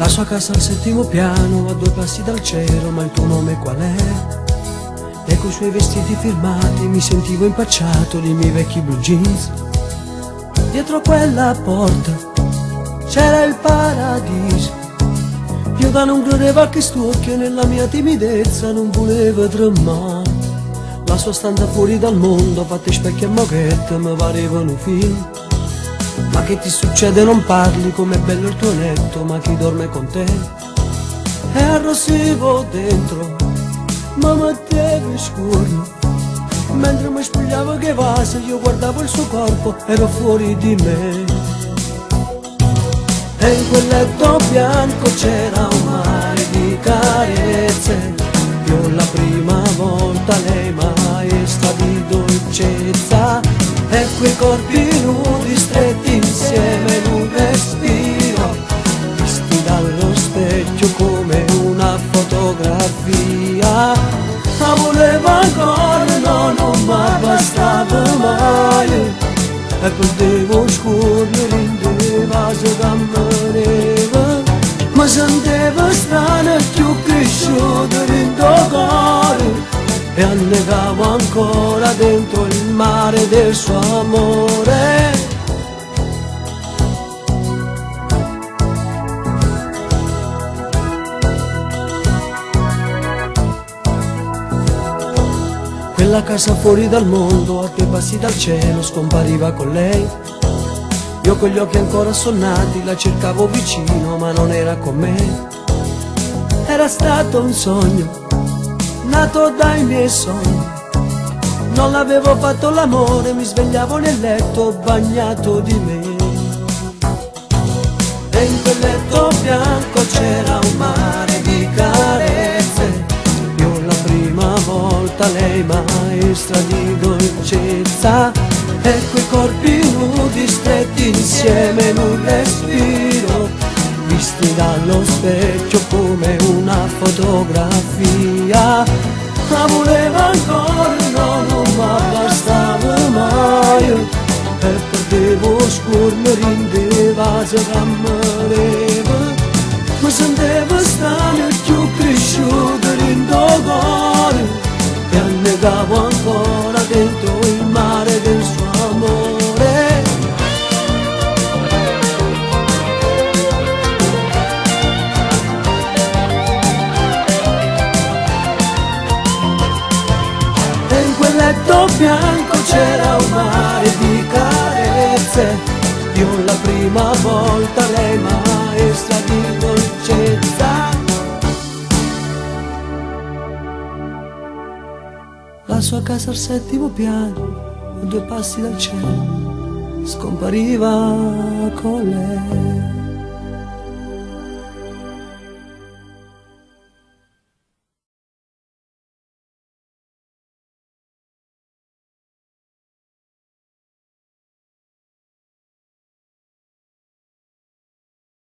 La sua casa al settimo piano, a 2 passi dal cielo, ma il tuo nome qual è? E coi suoi vestiti firmati mi sentivo impacciato nei miei vecchi blue jeans. Dietro quella porta c'era il paradiso. Io da non credevo a che stuocchio, nella mia timidezza non volevo tremare. La sua stanza fuori dal mondo, fatte specchi e moquette, mi parevano un film. Ma che ti succede, non parli, com'è bello il tuo letto, ma chi dorme con te? E arrossivo dentro, ma mettevo scuro. Mentre mi spogliavo che vaso, io guardavo il suo corpo, ero fuori di me. E in quel letto bianco c'era un mare di carezze. Io la prima volta, lei maestra di dolcezza. E quei corpi nudi stretti insieme in un respiro, visti dallo specchio come una fotografia. Ma volevo ancora, no, non mi bastava mai. E perdevo scorrere in due vasi che ammerevo. Ma sentivo strano più cresciuto in tuo cuore. E annegavo ancora dentro il mare del suo amore. Quella casa fuori dal mondo, a 2 passi dal cielo, scompariva con lei. Io con gli occhi ancora sonnati la cercavo vicino, ma non era con me. Era stato un sogno nato dai miei sogni. Non l'avevo fatto l'amore, mi svegliavo nel letto bagnato di me. E in quel letto bianco c'era un mare di carezze. Io la prima volta, lei maestra di dolcezza. E quei corpi nudi stretti insieme in un respiro, visti dallo specchio come una fotografia. Ma volevo ancora, no, non mi bastava mai. E perdevo scorrere in dei vasi che ammerevo. Mi sentivo strano e più cresciuto in tuo cuore. E annegavo ancora dentro il mare del suo amore. Nel letto bianco c'era un mare di carezze. Io la prima volta, lei maestra di dolcezza. La sua casa al settimo piano, a 2 passi dal cielo, scompariva con lei.